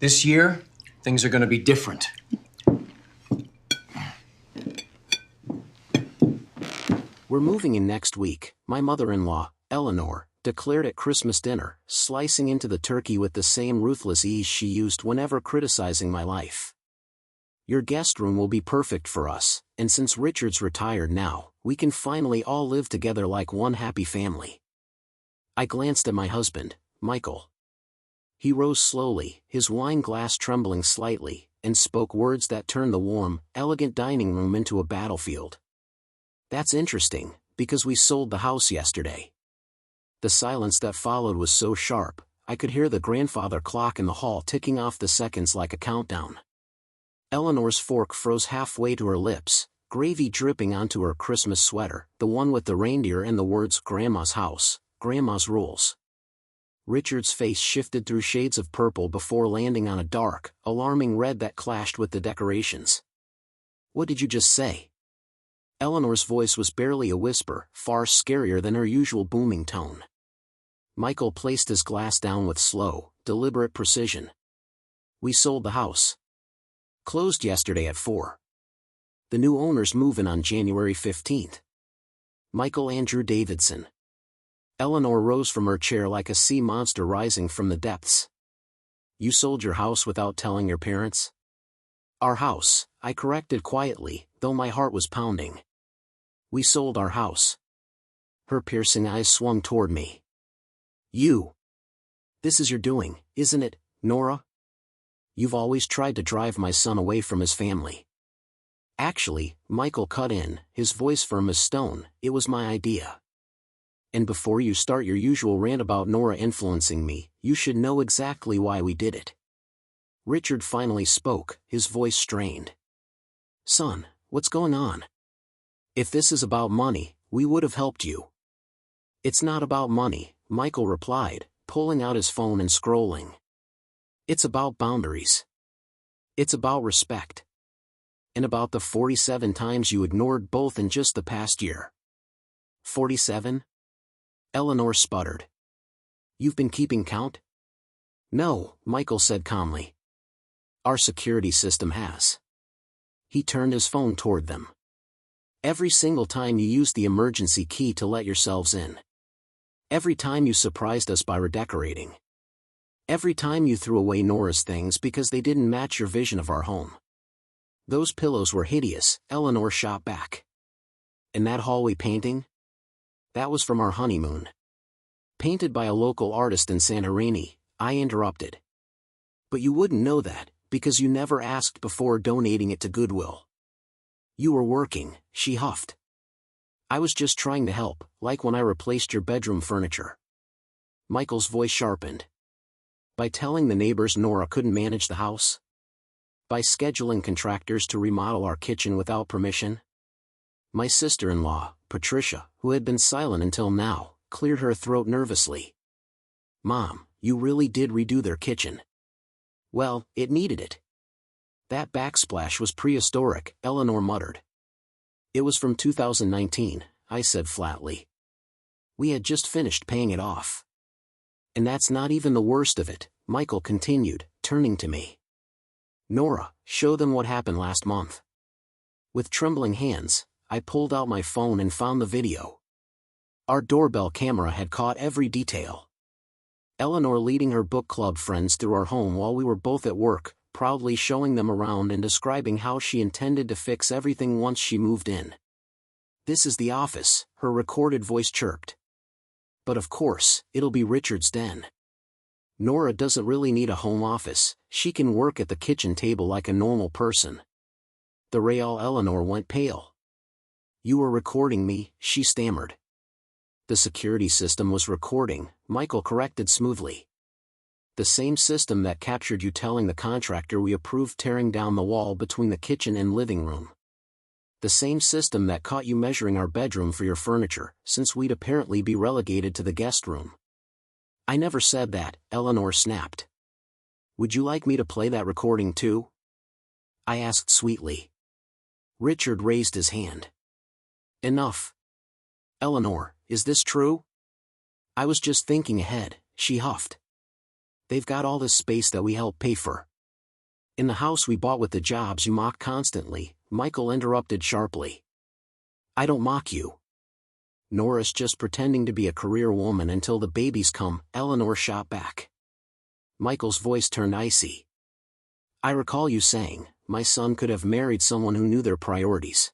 This year, things are going to be different. We're moving in next week, my mother-in-law, Eleanor, declared at Christmas dinner, slicing into the turkey with the same ruthless ease she used whenever criticizing my life. Your guest room will be perfect for us, and since Richard's retired now, we can finally all live together like one happy family. I glanced at my husband, Michael. He rose slowly, his wine glass trembling slightly, and spoke words that turned the warm, elegant dining room into a battlefield. That's interesting, because we sold the house yesterday. The silence that followed was so sharp, I could hear the grandfather clock in the hall ticking off the seconds like a countdown. Eleanor's fork froze halfway to her lips, gravy dripping onto her Christmas sweater, the one with the reindeer and the words "Grandma's house, Grandma's rules." Richard's face shifted through shades of purple before landing on a dark, alarming red that clashed with the decorations. "What did you just say?" Eleanor's voice was barely a whisper, far scarier than her usual booming tone. Michael placed his glass down with slow, deliberate precision. "We sold the house. Closed yesterday at 4. The new owners move in on January 15th. Michael Andrew Davidson." Eleanor rose from her chair like a sea monster rising from the depths. "You sold your house without telling your parents?" "Our house," I corrected quietly, though my heart was pounding. "We sold our house." Her piercing eyes swung toward me. This is your doing, isn't it, Nora? You've always tried to drive my son away from his family." "Actually," Michael cut in, his voice firm as stone, "it was my idea. And before you start your usual rant about Nora influencing me, you should know exactly why we did it." Richard finally spoke, his voice strained. "Son, what's going on? If this is about money, we would have helped you." "It's not about money," Michael replied, pulling out his phone and scrolling. "It's about boundaries. It's about respect. And about the 47 times you ignored both in just the past year." 47? Eleanor sputtered. "You've been keeping count?" "No," Michael said calmly. "Our security system has." He turned his phone toward them. "Every single time you used the emergency key to let yourselves in. Every time you surprised us by redecorating. Every time you threw away Nora's things because they didn't match your vision of our home. Those pillows were hideous," Eleanor shot back. "And that hallway painting? That was from our honeymoon. Painted by a local artist in Santorini," I interrupted. "But you wouldn't know that, because you never asked before donating it to Goodwill." "You were working," she huffed. "I was just trying to help, like when I replaced your bedroom furniture." Michael's voice sharpened. "By telling the neighbors Nora couldn't manage the house? By scheduling contractors to remodel our kitchen without permission?" My sister-in-law, Patricia, who had been silent until now, cleared her throat nervously. "Mom, you really did redo their kitchen." "Well, it needed it." "That backsplash was prehistoric," Eleanor muttered. "It was from 2019, I said flatly. "We had just finished paying it off." "And that's not even the worst of it," Michael continued, turning to me. "Nora, show them what happened last month." With trembling hands, I pulled out my phone and found the video. Our doorbell camera had caught every detail. Eleanor leading her book club friends through our home while we were both at work, proudly showing them around and describing how she intended to fix everything once she moved in. "This is the office," her recorded voice chirped. "But of course, it'll be Richard's den. Nora doesn't really need a home office, she can work at the kitchen table like a normal person." The real Eleanor went pale. "You were recording me," she stammered. "The security system was recording," Michael corrected smoothly. "The same system that captured you telling the contractor we approved tearing down the wall between the kitchen and living room. The same system that caught you measuring our bedroom for your furniture, since we'd apparently be relegated to the guest room." "I never said that," Eleanor snapped. "Would you like me to play that recording too?" I asked sweetly. Richard raised his hand. "Enough. Eleanor, is this true?" "I was just thinking ahead," she huffed. "They've got all this space that we helped pay for. In the house we bought with the jobs you mock constantly, Michael interrupted sharply. I don't mock you. Nora's just pretending to be a career woman until the babies come, Eleanor shot back. Michael's voice turned icy. I recall you saying, my son could have married someone who knew their priorities.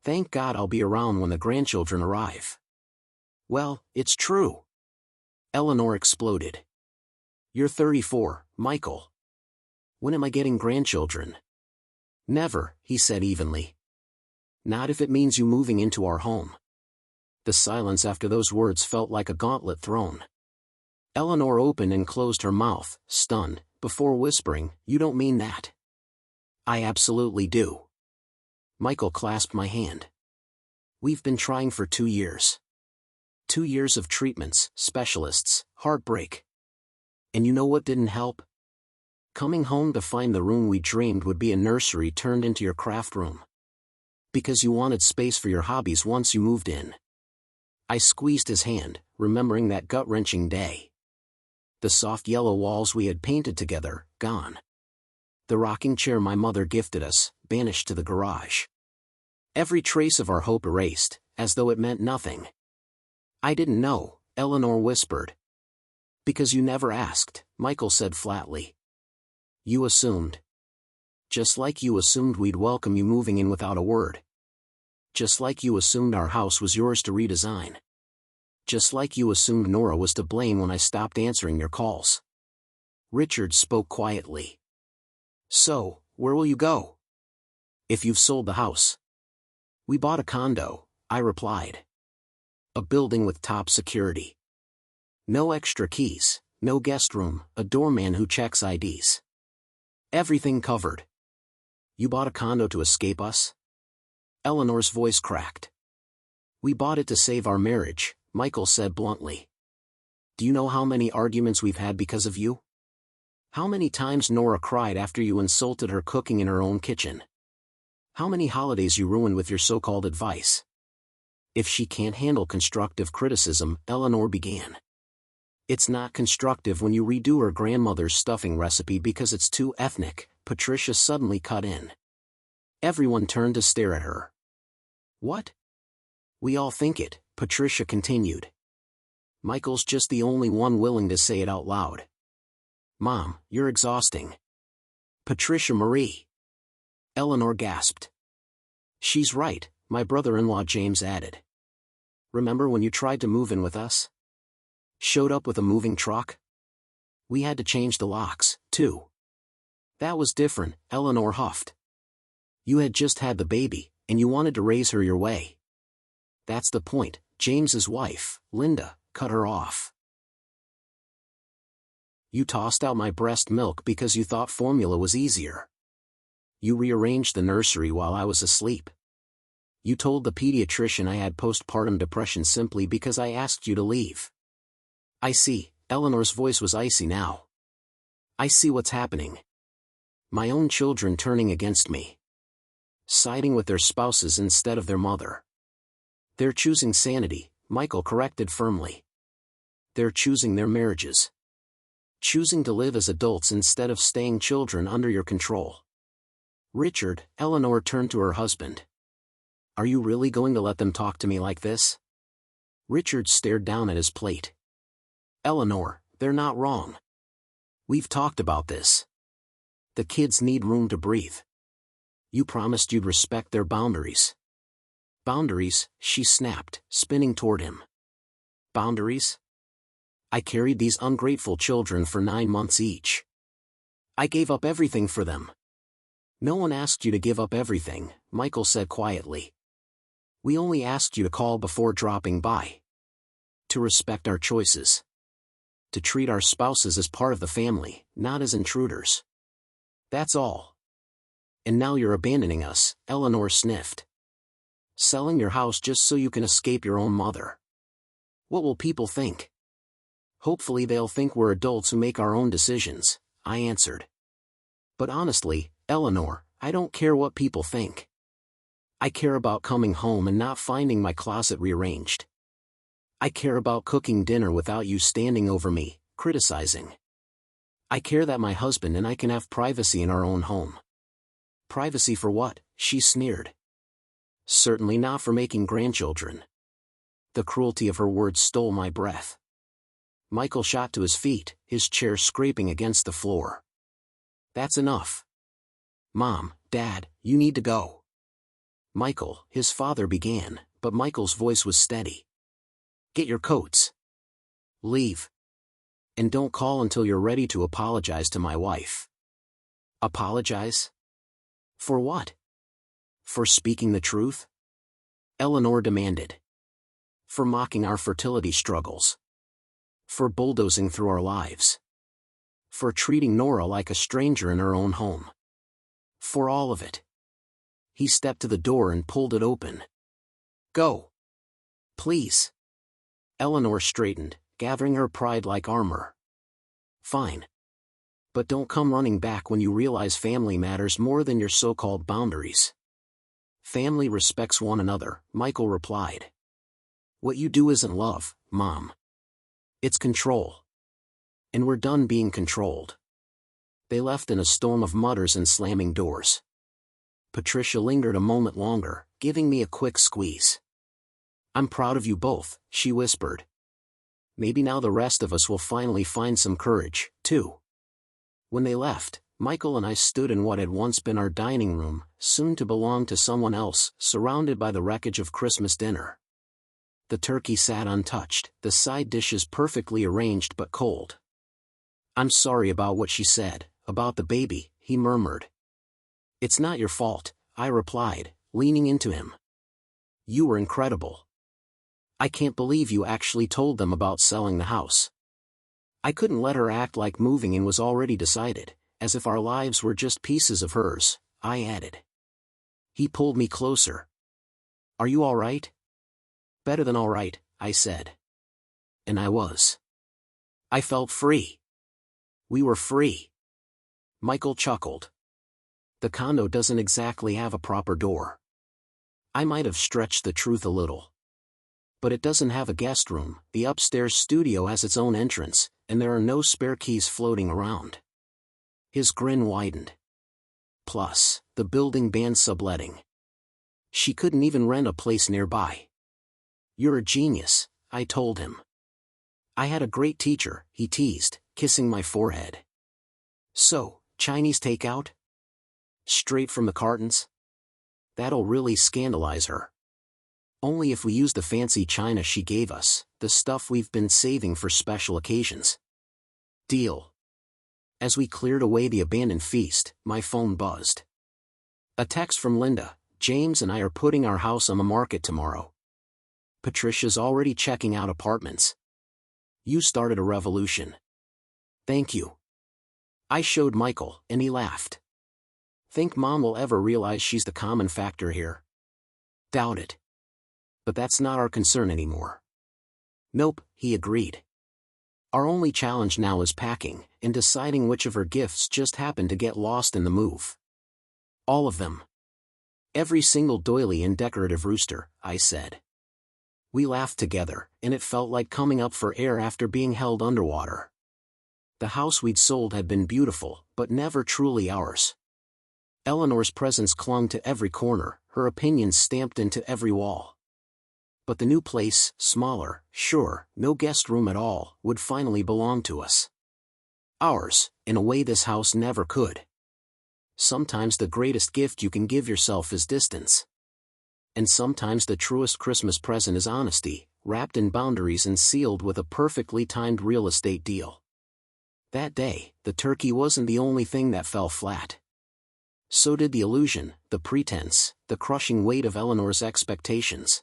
Thank God I'll be around when the grandchildren arrive. Well, it's true. Eleanor exploded. You're 34, Michael. When am I getting grandchildren? Never, he said evenly. Not if it means you moving into our home. The silence after those words felt like a gauntlet thrown. Eleanor opened and closed her mouth, stunned, before whispering, You don't mean that. I absolutely do. Michael clasped my hand. We've been trying for 2 years. 2 years of treatments, specialists, heartbreak. And you know what didn't help? Coming home to find the room we dreamed would be a nursery turned into your craft room. Because you wanted space for your hobbies once you moved in. I squeezed his hand, remembering that gut-wrenching day. The soft yellow walls we had painted together, gone. The rocking chair my mother gifted us, banished to the garage. Every trace of our hope erased, as though it meant nothing. I didn't know, Eleanor whispered. Because you never asked, Michael said flatly. You assumed. Just like you assumed we'd welcome you moving in without a word. Just like you assumed our house was yours to redesign. Just like you assumed Nora was to blame when I stopped answering your calls. Richard spoke quietly. So, where will you go? If you've sold the house. We bought a condo, I replied. A building with top security. No extra keys, no guest room, a doorman who checks IDs. Everything covered. You bought a condo to escape us? Eleanor's voice cracked. We bought it to save our marriage, Michael said bluntly. Do you know how many arguments we've had because of you? How many times Nora cried after you insulted her cooking in her own kitchen? How many holidays you ruined with your so-called advice? If she can't handle constructive criticism, Eleanor began. It's not constructive when you redo her grandmother's stuffing recipe because it's too ethnic, Patricia suddenly cut in. Everyone turned to stare at her. What? We all think it, Patricia continued. Michael's just the only one willing to say it out loud. Mom, you're exhausting. Patricia Marie. Eleanor gasped. She's right, my brother-in-law James added. Remember when you tried to move in with us? Showed up with a moving truck? We had to change the locks, too. That was different, Eleanor huffed. You had just had the baby, and you wanted to raise her your way. That's the point, James's wife, Linda, cut her off. You tossed out my breast milk because you thought formula was easier. You rearranged the nursery while I was asleep. You told the pediatrician I had postpartum depression simply because I asked you to leave. I see, Eleanor's voice was icy now. I see what's happening. My own children turning against me. Siding with their spouses instead of their mother. They're choosing sanity, Michael corrected firmly. They're choosing their marriages. Choosing to live as adults instead of staying children under your control. Richard, Eleanor turned to her husband. Are you really going to let them talk to me like this? Richard stared down at his plate. Eleanor, they're not wrong. We've talked about this. The kids need room to breathe. You promised you'd respect their boundaries. Boundaries, she snapped, spinning toward him. Boundaries? I carried these ungrateful children for 9 months each. I gave up everything for them. No one asked you to give up everything, Michael said quietly. We only asked you to call before dropping by. To respect our choices. To treat our spouses as part of the family, not as intruders. That's all. And now you're abandoning us, Eleanor sniffed. Selling your house just so you can escape your own mother. What will people think? Hopefully they'll think we're adults who make our own decisions, I answered. But honestly, Eleanor, I don't care what people think. I care about coming home and not finding my closet rearranged. I care about cooking dinner without you standing over me, criticizing. I care that my husband and I can have privacy in our own home. Privacy for what? She sneered. Certainly not for making grandchildren. The cruelty of her words stole my breath. Michael shot to his feet, his chair scraping against the floor. That's enough. Mom, Dad, you need to go. Michael, his father began, but Michael's voice was steady. Get your coats. Leave. And don't call until you're ready to apologize to my wife. Apologize? For what? For speaking the truth? Eleanor demanded. For mocking our fertility struggles. For bulldozing through our lives. For treating Nora like a stranger in her own home. For all of it. He stepped to the door and pulled it open. Go. Please. Eleanor straightened, gathering her pride like armor. Fine. But don't come running back when you realize family matters more than your so-called boundaries. Family respects one another, Michael replied. What you do isn't love, Mom. It's control. And we're done being controlled. They left in a storm of mutters and slamming doors. Patricia lingered a moment longer, giving me a quick squeeze. I'm proud of you both, she whispered. Maybe now the rest of us will finally find some courage, too. When they left, Michael and I stood in what had once been our dining room, soon to belong to someone else, surrounded by the wreckage of Christmas dinner. The turkey sat untouched, the side dishes perfectly arranged but cold. I'm sorry about what she said, about the baby, he murmured. It's not your fault, I replied, leaning into him. You were incredible. I can't believe you actually told them about selling the house. I couldn't let her act like moving in was already decided, as if our lives were just pieces of hers, I added. He pulled me closer. Are you all right? Better than all right, I said. And I was. I felt free. We were free. Michael chuckled. The condo doesn't exactly have a proper door. I might have stretched the truth a little. But it doesn't have a guest room, the upstairs studio has its own entrance, and there are no spare keys floating around. His grin widened. Plus, the building banned subletting. She couldn't even rent a place nearby. You're a genius, I told him. I had a great teacher, he teased, kissing my forehead. So, Chinese takeout? Straight from the cartons? That'll really scandalize her. Only if we use the fancy china she gave us, the stuff we've been saving for special occasions. Deal. As we cleared away the abandoned feast, my phone buzzed. A text from Linda. James and I are putting our house on the market tomorrow. Patricia's already checking out apartments. You started a revolution. Thank you. I showed Michael, and he laughed. Think Mom will ever realize she's the common factor here? Doubt it. But that's not our concern anymore. Nope, he agreed. Our only challenge now is packing, and deciding which of her gifts just happened to get lost in the move. All of them. Every single doily and decorative rooster, I said. We laughed together, and it felt like coming up for air after being held underwater. The house we'd sold had been beautiful, but never truly ours. Eleanor's presence clung to every corner, her opinions stamped into every wall. But the new place, smaller, sure, no guest room at all, would finally belong to us. Ours, in a way this house never could. Sometimes the greatest gift you can give yourself is distance. And sometimes the truest Christmas present is honesty, wrapped in boundaries and sealed with a perfectly timed real estate deal. That day, the turkey wasn't the only thing that fell flat. So did the illusion, the pretense, the crushing weight of Eleanor's expectations.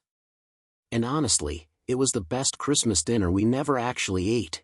And honestly, it was the best Christmas dinner we never actually ate.